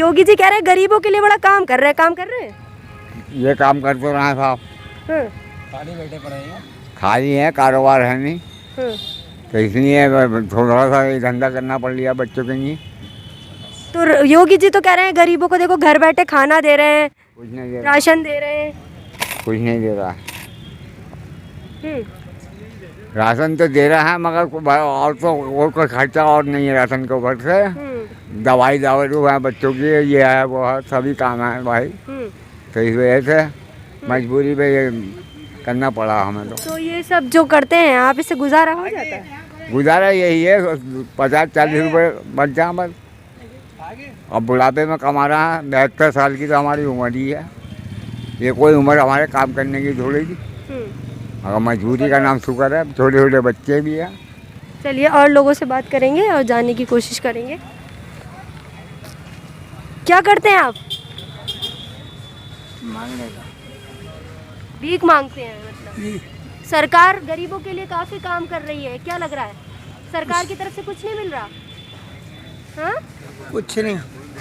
योगी जी कह रहे हैं गरीबों के लिए बड़ा काम कर रहे हैं। ये काम कर तो रहे हैं साहब, खाली बैठे पड़े हैं, खाली है, कारोबार है नहीं, तो इसलिए थोड़ा सा ये धंधा करना पड़ लिया बच्चों के लिए। तो योगी जी तो कह रहे हैं गरीबों को देखो घर बैठे खाना दे रहे हैं, कुछ नहीं दे रहा, राशन दे रहे हैं। कुछ नहीं दे रहा। राशन तो दे रहा है मगर और तो और कोई खर्चा और नहीं है राशन के ऊपर से। दवाई दारू है बच्चों की, ये है वो है, सभी काम है भाई। तो इस वजह से मजबूरी पे ये करना पड़ा हमें। तो ये सब जो करते हैं आप, इससे गुजारा हो जाता है? गुजारा यही है, 50-40 रुपये बच जाए बस। अब बुढ़ापे में कमा रहा है, 72 साल की तो हमारी उम्र ही है। ये कोई उम्र हमारे काम करने की थोड़ी थी, अगर मजबूरी का नाम शुक्र है। छोटे छोटे बच्चे भी हैं। चलिए और लोगों से बात करेंगे और जानने की कोशिश करेंगे। क्या करते हैं आप? मांगने का, भीख मांगते हैं मतलब? सरकार गरीबों के लिए काफी काम कर रही है, क्या लग रहा है? सरकार की तरफ से कुछ नहीं मिल रहा? हाँ, कुछ नहीं,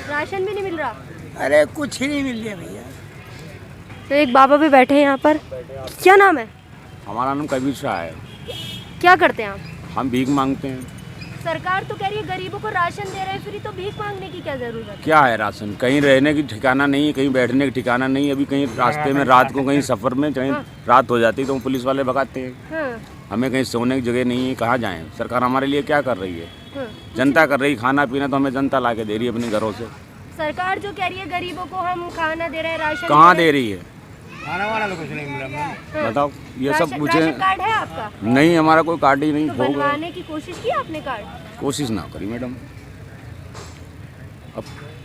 राशन भी नहीं मिल रहा? अरे कुछ ही नहीं मिल रहा भैया। तो एक बाबा भी बैठे हैं यहाँ पर। क्या नाम है? हमारा नाम कबीर शाह है। क्या करते हैं आप? हम भीख मांगते हैं। सरकार तो कह रही है गरीबों को राशन दे रहे हैं, फिर तो भीख मांगने की क्या जरूरत है? क्या है राशन? कहीं रहने की ठिकाना नहीं है, कहीं बैठने की ठिकाना नहीं है। अभी कहीं रास्ते में रात को कहीं सफ़र में कहीं रात हो जाती तो पुलिस वाले भगाते हैं। हमें कहीं सोने की जगह नहीं है, कहाँ जाएं? सरकार हमारे लिए क्या कर रही है? जनता कर रही खाना पीना, तो हमें जनता ला के दे रही है अपने घरों से। सरकार जो कह रही है गरीबों को हम खाना दे रहे हैं, राशन कहाँ दे रही है? खाना वाना तो कुछ नहीं मिला। बताओ, ये सब पूछे। राशन कार्ड है आपका? नहीं, हमारा कोई कार्ड ही नहीं। तो खो गया। बनवाने की कोशिश की आपने कार्ड? कोशिश ना करी मैडम, अब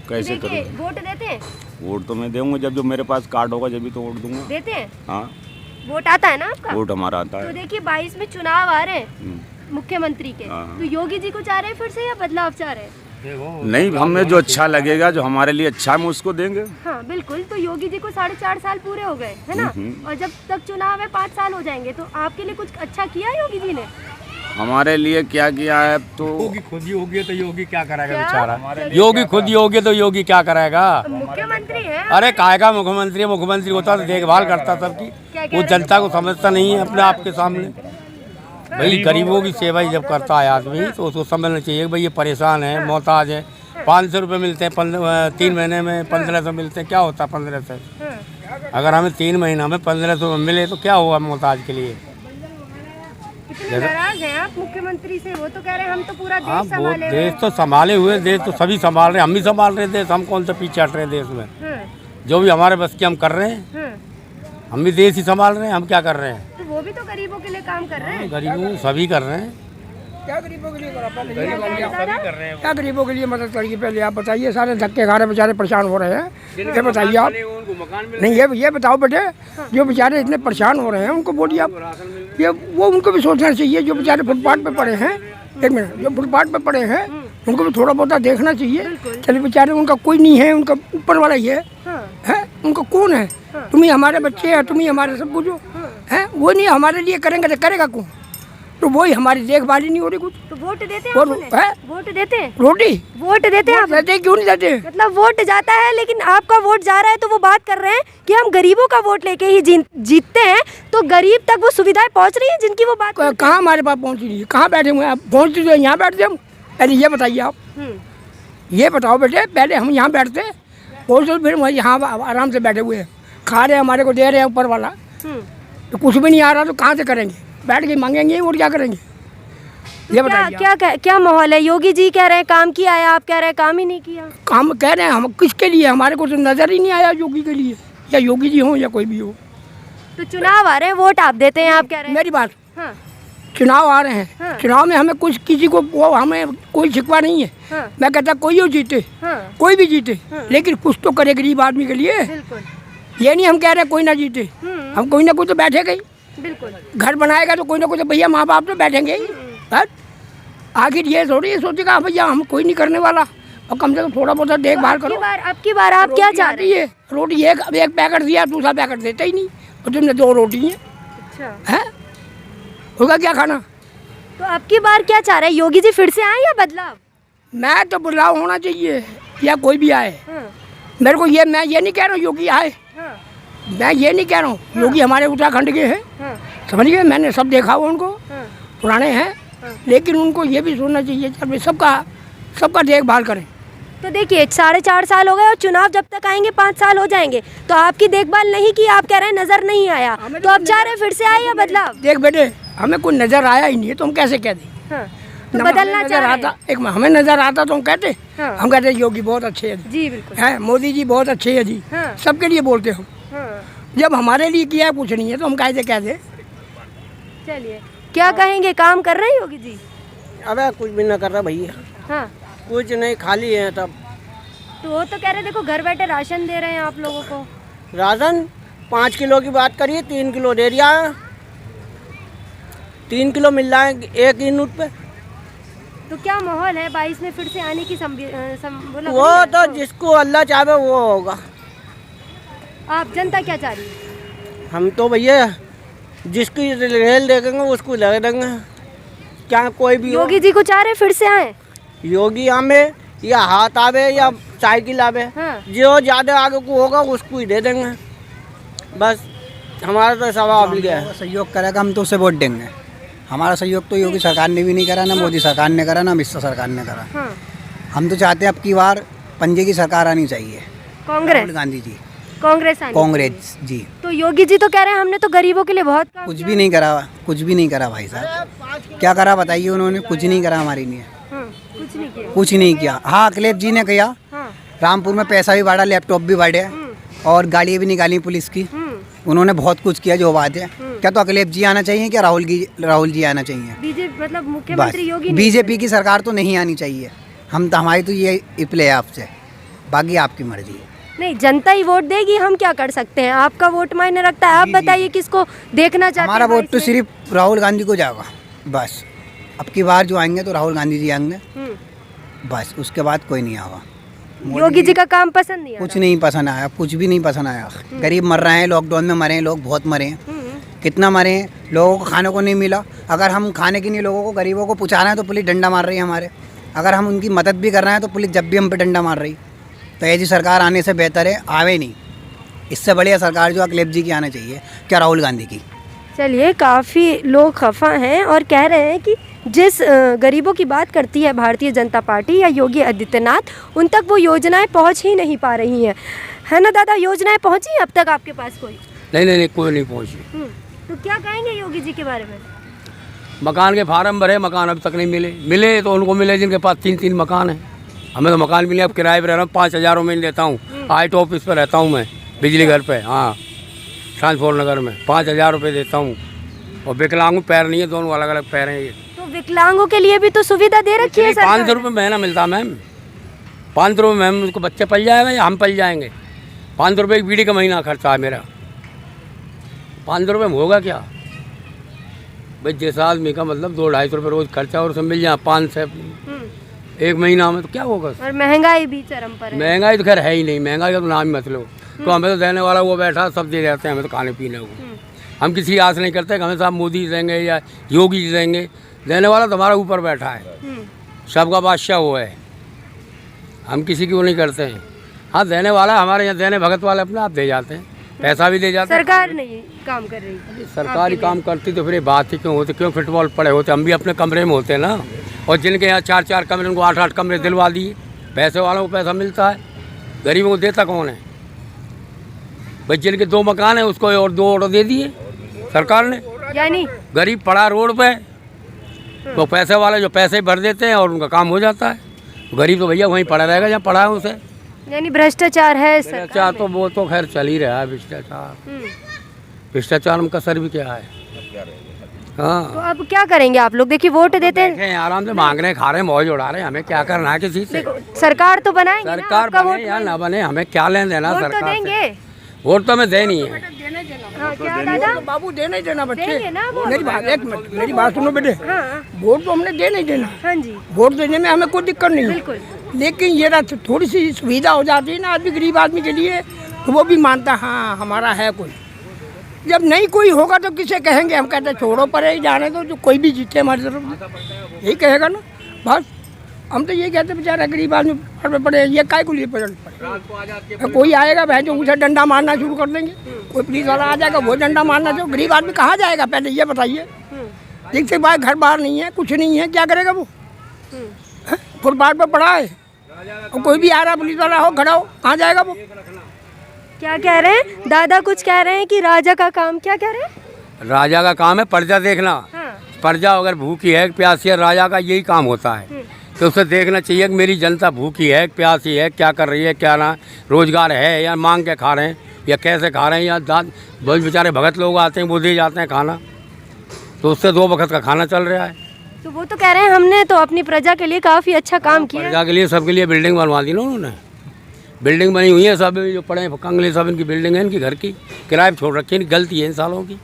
कैसे देखिए, करूँ? वोट देते हैं? वोट तो मैं दूंगा जब जो मेरे पास कार्ड होगा, जब भी तो वोट दूंगा। देते हैं? हाँ, वोट आता है ना आपका? वोट हमारा आता तो है। देखिए 22 में चुनाव आ रहे हैं मुख्यमंत्री के, हाँ। तो योगी जी को चाह रहे हैं फिर से या बदलाव चाह रहे हैं? नहीं, हमें जो अच्छा लगेगा, जो हमारे लिए अच्छा है, हम उसको देंगे। हाँ बिल्कुल। तो योगी जी को 4.5 साल पूरे हो गए है ना, और जब तक चुनाव है 5 साल हो जाएंगे, तो आपके लिए कुछ अच्छा किया योगी जी ने? हमारे लिए क्या किया है? तो योगी खुद ही होगी तो योगी क्या करेगा क्या? बेचारा? योगी खुद ही होगी तो योगी क्या करेगा? मुख्यमंत्री है। अरे काय का मुख्यमंत्री? मुख्यमंत्री होता तो देखभाल करता सबकी, वो जनता को समझता नहीं है अपने आप के सामने। भाई गरीबों की सेवा ही जब करता है आदमी तो उसको समझना चाहिए भाई ये परेशान है, मोहताज है। 500 रुपये मिलते हैं 3 महीने में, 1500 मिलते हैं, क्या होता है 1500? अगर हमें 3 महीना में 1500 मिले तो क्या हुआ मोहताज के लिए? नाराज हैं आप मुख्यमंत्री से? वो तो कह रहे हैं हम तो पूरा हाँ, देश वो संभाले हुए देश तो संभाले हुए, देश तो सभी संभाल रहे हैं, हम भी संभाल रहे हैं देश। हम कौन सा पीछे हट रहे हैं देश में? जो भी हमारे बस की हम कर रहे हैं, हम भी देश ही संभाल रहे हैं। हम क्या कर रहे हैं? तो वो भी तो गरीबों के लिए काम कर रहे हैं। गरीबों सभी कर रहे हैं। क्या गरीबों के लिए करा? पहले दादा? क्या गरीबों के लिए मदद करिए? पहले आप बताइए। सारे धक्के खा रहे बेचारे, परेशान हो रहे हैं। ये बताइए आप। नहीं, ये बताओ बेटे, जो बेचारे इतने परेशान हो रहे हैं उनको बोलिए आप। ये वो उनको भी सोचना चाहिए, जो बेचारे फुटपाथ पे पड़े हैं। एक मिनट, जो फुटपाथ पे पड़े हैं उनको भी थोड़ा बहुत देखना चाहिए। चलिए बेचारे, उनका कोई नहीं है, उनका ऊपर वाला ही है। उनका कौन है? तुम ही हमारे बच्चे हैं, तुम ही हमारे सब कुछ हो है। वो नहीं हमारे लिए करेंगे तो करेगा कौन? तो वही हमारी देखभाल ही नहीं हो रही कुछ। तो वोट देते हैं और आप उन्हें? है? वोट देते हैं? रोटी वोट देते हैं आप? देते क्यों नहीं देते? मतलब वोट जाता है, लेकिन आपका वोट जा रहा है तो वो बात कर रहे हैं कि हम गरीबों का वोट लेके ही जीतते हैं। तो गरीब तक वो सुविधाएं पहुंच रही है जिनकी वो बात कहाँ हमारे पास पहुँची रही है? कहाँ बैठे हुए हैं आप? पहुँचती तो यहाँ बैठते हम। पहले ये बताइए आप। ये बताओ बेटे, पहले हम यहाँ बैठते और तो फिर यहाँ आराम से बैठे हुए हैं, खा रहे हैं, हमारे को दे रहे हैं ऊपर वाला। तो कुछ भी नहीं आ रहा तो कहाँ से करेंगे? बैठ के मांगेंगे और क्या करेंगे? ये बताइए। क्या माहौल है? योगी जी कह रहे हैं काम किया है, आप कह रहे हैं काम ही नहीं किया। काम कह रहे हैं हम, किसके लिए? हमारे को तो नजर ही नहीं आया योगी के लिए, या योगी जी हो या कोई भी हो। तो चुनाव आ रहे हैं, वोट आप देते हैं, आप कह रहे हैं। मेरी बात, हाँ। चुनाव आ रहे हैं, चुनाव में हमें कुछ किसी को वो हमें कोई शिकवा नहीं है। मैं कहता कोई हो जीते, कोई भी जीते, लेकिन कुछ तो करे गरीब आदमी के लिए। ये नहीं हम कह रहे कोई ना जीते, हम कोई ना कोई तो बैठेगा ही। बिल्कुल। घर बनाएगा तो कोई ना कोई तो भैया माँ बाप तो बैठेंगे ही। आखिर ये थोड़ी ये सोचेगा भैया हम कोई नहीं करने वाला, और कम से कम थोड़ा बहुत देखभाल करो। अब की बार आप क्या चाह रही है? रोटी एक पैकेट दिया, दूसरा पैकेट देता ही नहीं, और तुमने 2 रोटी है। अच्छा है, होगा क्या खाना? तो अब की बार क्या चाह रहे हैं? योगी जी फिर से आए या बदलाव? मैं तो बदलाव होना चाहिए। या कोई भी आए, हाँ, मेरे को ये, मैं ये नहीं कह रहा हूँ योगी आए, हाँ, मैं ये नहीं कह रहा हूँ, योगी हमारे उत्तराखंड के हैं, हाँ, समझ गए, मैंने सब देखा हुआ उनको, हाँ, पुराने हैं, लेकिन उनको ये भी सोचना चाहिए चल सबका देखभाल करें। तो देखिए 4.5 साल हो गए और चुनाव जब तक आएंगे 5 साल हो जाएंगे, तो आपकी देखभाल नहीं की, आप कह रहे हैं नजर नहीं आया, तो अब चाह रहे हैं फिर से आए या बदलाव? देख बेटे, हमें कोई नजर आया ही नहीं है तो हम कैसे कह दें? हाँ, तो बदलना चाह रहे हैं। एक हमें नजर आता तो हम कहते, हाँ। हम कहते योगी बहुत अच्छे हैं जी बिल्कुल। हैं, मोदी जी बहुत अच्छे हैं जी, हाँ। सबके लिए बोलते हम। हाँ, जब हमारे लिए किया है कुछ नहीं है तो हम कैसे कह दें? चलिए क्या कहेंगे, काम कर रहे हैं योगी जी? अबे कुछ भी ना कर रहा भैया, हाँ, कुछ नहीं, खाली है तब। तो वो तो कह रहे देखो घर बैठे राशन दे रहे हैं आप लोगों को। राशन 5 किलो की बात करिए, 3 किलो दे दिया है, 3 किलो मिल रहा है एक यूनिट पे। तो क्या माहौल है 22 में फिर से आने की बोला वो तो जिसको अल्लाह चाहे वो होगा। आप जनता क्या चाह रही है? हम तो भैया जिसकी रेल देखेंगे उसको लगा देंगे, क्या कोई भी हो। योगी जी को चाह रहे फिर से आए? योगी आवे या हाथ आवे या साइकिल आवे, हाँ। जो ज़्यादा आगे को होगा उसको ही दे देंगे, बस हमारा तो सवाल मिल गया है। सहयोग करेगा हम तो उसे वोट देंगे। हमारा सहयोग तो योगी सरकार ने भी नहीं करा, ना मोदी सरकार ने करा, ना मिश्रा सरकार ने करा। हाँ। हम तो चाहते हैं अब की बार पंजे की सरकार आनी चाहिए, कांग्रेस? राहुल गांधी जी, कांग्रेस आनी कांग्रेस जी। तो योगी जी तो कह रहे हैं हमने तो गरीबों के लिए बहुत काम कुछ किया। भी नहीं करा, कुछ भी नहीं करा भाई साहब। क्या करा बताइए, उन्होंने कुछ नहीं करा हमारे लिए, हाँ, कुछ नहीं किया। कुछ नहीं किया। हाँ, अखिलेश जी ने किया, हाँ, रामपुर में पैसा भी बढ़ा, लैपटॉप भी बढ़े और गाड़ियाँ भी निकाली पुलिस की। उन्होंने बहुत कुछ किया, जो बात है। क्या तो अखिलेश जी आना चाहिए, क्या राहुल जी आना चाहिए? बीजेपी मतलब बस मुख्यमंत्री योगी नहीं? बीजेपी की सरकार तो नहीं आनी चाहिए। हम तो, हमारी तो ये अपील है आपसे, बाकी आपकी मर्जी है। नहीं, जनता ही वोट देगी, हम क्या कर सकते हैं? आपका वोट मायने रखता है। आप बताइए किसको देखना चाहते हैं? हमारा वोट तो 22 में? सिर्फ राहुल गांधी को जाएगा बस। अब की बार जो आएंगे तो राहुल गांधी जी आएंगे, बस। उसके बाद कोई नहीं आएगा। योगी जी का काम पसंद नहीं कुछ नहीं पसंद आया, कुछ भी नहीं पसंद आया। गरीब मर रहे हैं, लॉकडाउन में मरे हैं लोग, बहुत मरे हैं। कितना मरे हैं, लोगों को खाने को नहीं मिला। अगर हम खाने के लिए लोगों को, गरीबों को पहुँचा रहे हैं तो पुलिस डंडा मार रही है हमारे। अगर हम उनकी मदद भी कर रहे हैं तो पुलिस जब भी हम पे डंडा मार रही। तो ऐसी सरकार आने से बेहतर है आवे नहीं। इससे बढ़िया सरकार जो अखिलेश जी की आना चाहिए, क्या राहुल गांधी की। चलिए, काफ़ी लोग खफा हैं और कह रहे हैं कि जिस गरीबों की बात करती है भारतीय जनता पार्टी या योगी आदित्यनाथ, उन तक वो योजनाएं पहुंच ही नहीं पा रही हैं, है ना दादा? योजनाएं पहुंची अब तक आपके पास कोई? नहीं, कोई नहीं पहुँची। तो क्या कहेंगे योगी जी के बारे में? मकान के फार्म भरे, मकान अब तक नहीं मिले तो उनको मिले जिनके पास 3 मकान है। हमें तो मकान मिले, अब किराए पर रह रहा हूँ, 5,000 में लेता हूँ। आईटी ऑफिस पर रहता हूँ मैं, बिजली घर पे, हाँ, ट्रांसपोर्ट नगर में 5,000 रुपये देता हूँ। और विकलांग पैर नहीं है, दोनों अलग अलग पैर हैं ये। तो विकलांगों के लिए भी तो सुविधा दे रखी है सरकार। 500 रुपये महीना मिलता मैम, 500 रुपये मैम। उसको बच्चे पल जाएगा या हम पल जाएंगे? 500 रुपये एक बीड़ी का महीना खर्चा है मेरा। 500 रुपये में होगा क्या भाई? जिस आदमी का मतलब 200-250 रुपये रोज़ खर्चा और उसमें मिल जाए 5 से एक महीना में, तो क्या होगा? और महंगाई भी चरम पर है। महंगाई तो खैर है ही नहीं, महंगाई का तो नाम ही मत लो। तो हमें तो देने वाला वो बैठा, सब दे जाते हैं हमें तो खाने पीने को। हम किसी आस नहीं करते कि हमें साहब मोदी देंगे या योगी जी देंगे। देने वाला तो हमारा ऊपर बैठा है, सबका बादशाह वो है। हम किसी की वो नहीं करते हैं। हाँ, देने वाला हमारे यहाँ, देने भगत वाले अपने आप दे जाते हैं, पैसा भी दे जाते हैं। सरकार नहीं काम कर रही। सरकारी काम करती तो फिर ये बात ही क्यों होती? क्यों फुटबॉल पड़े होते? हम भी अपने कमरे में होते ना। और जिनके यहाँ 4-4 कमरे, उनको 8-8 कमरे दिलवा दिए। पैसे वालों को पैसा मिलता है, गरीबों को देता कौन है भाई? जिनके 2 मकान है उसको और 2 ऑटो दे दिए सरकार ने। यानी गरीब पड़ा रोड पे, तो पैसे वाले जो पैसे भर देते हैं और उनका काम हो जाता है। तो गरीब तो भैया वहीं पड़ा रहेगा जहाँ पड़ा है उसे। यानी भ्रष्टाचार है सरकार भ्रष्टाचार में। तो वो तो खैर चल ही रहा है, भ्रष्टाचार। भ्रष्टाचार में कसर भी क्या है? हाँ, तो अब क्या करेंगे आप लोग? देखिए वोट देते हैं, देखें, आराम से मांग रहे हैं, खा रहे हैं, मौज उड़ा रहे हैं। हमें क्या करना है किसी से? सरकार तो बनाएंगे ना, सरकार आपका बने या ना बने, हमें क्या लेना देना वोट तो सरकार देंगे। से? वोट तो हमें देनी है। हाँ, क्या दादा? बाबू देना ही देना बच्चे। देंगे ना वोट? मेरी बात, एक मिनट मेरी बात सुनो बेटे। हाँ, वोट तो हमने देना ही देना। हाँ जी, वोट देने में हमें कोई दिक्कत नहीं है। बिल्कुल। लेकिन ये थोड़ी सी सुविधा हो जाती है ना आदमी, गरीब आदमी के लिए, तो वो भी मानता हाँ हमारा है कोई। जब नहीं कोई होगा तो किसे कहेंगे? हम कहते छोड़ो परे ही जाने दो, जो कोई भी जीते हमारी तरफ, यही कहेगा ना बस। हम तो ये कहते बेचारा गरीब आदमी घर में पड़े, ये काय को लिए पड़े। कोई आएगा बहन जो उसे डंडा मारना शुरू कर देंगे, कोई पुलिस वाला आ जाएगा वो डंडा मारना चाहिए। गरीब आदमी कहाँ जाएगा पहले ये बताइए। ठीक से बाहर घर बाहर नहीं है, कुछ नहीं है, क्या करेगा वो? फुटपाथ पर पड़ा है और कोई भी आ रहा पुलिस वाला हो खड़ा हो, कहाँ जाएगा वो? क्या कह रहे हैं दादा? कुछ कह रहे हैं कि राजा का काम, क्या कह रहे हैं? राजा का काम है प्रजा देखना। हाँ। प्रजा अगर भूखी है प्यासी है, राजा का यही काम होता है। तो उसे देखना चाहिए कि मेरी जनता भूखी है प्यासी है, क्या कर रही है, क्या ना, रोजगार है या मांग के खा रहे हैं या कैसे खा रहे हैं, या दाद बहुत बेचारे भगत लोग आते हैं वो दे जाते हैं खाना, तो उससे 2 वक्त का खाना चल रहा है। तो वो तो कह रहे हैं हमने तो अपनी प्रजा के लिए काफ़ी अच्छा काम किया। प्रजा के लिए सबके लिए बिल्डिंग बनवा दी ना उन्होंने। बिल्डिंग बनी हुई है, सब जो पड़े हैं कंगले सब इनकी बिल्डिंग है, इनकी घर की किराए पर छोड़ रखी है। गलती है इन सालों की,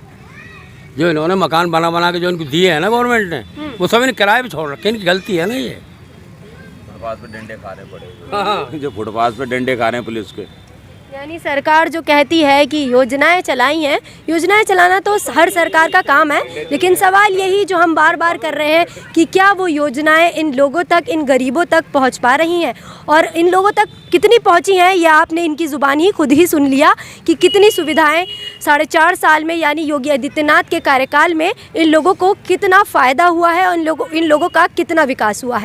जो इन्होंने मकान बना बना के जो इनको दिए हैं ना गवर्नमेंट ने, वो सब इन्हें किराए पर छोड़ रखे हैं। इनकी गलती है ना ये। फुटपाथ पे डंडे खा रहे पड़े, जो फुटपाथ पे डंडे खा रहे हैं पुलिस के। यानी सरकार जो कहती है कि योजनाएं चलाई हैं, योजनाएं चलाना तो हर सरकार का काम है, लेकिन सवाल यही जो हम बार बार कर रहे हैं कि क्या वो योजनाएं इन लोगों तक, इन गरीबों तक पहुंच पा रही हैं, और इन लोगों तक कितनी पहुंची हैं ये आपने इनकी ज़ुबान ही खुद ही सुन लिया कि कितनी सुविधाएं 4.5 साल में यानी योगी आदित्यनाथ के कार्यकाल में इन लोगों को कितना फ़ायदा हुआ है और इन लोगों का कितना विकास हुआ है।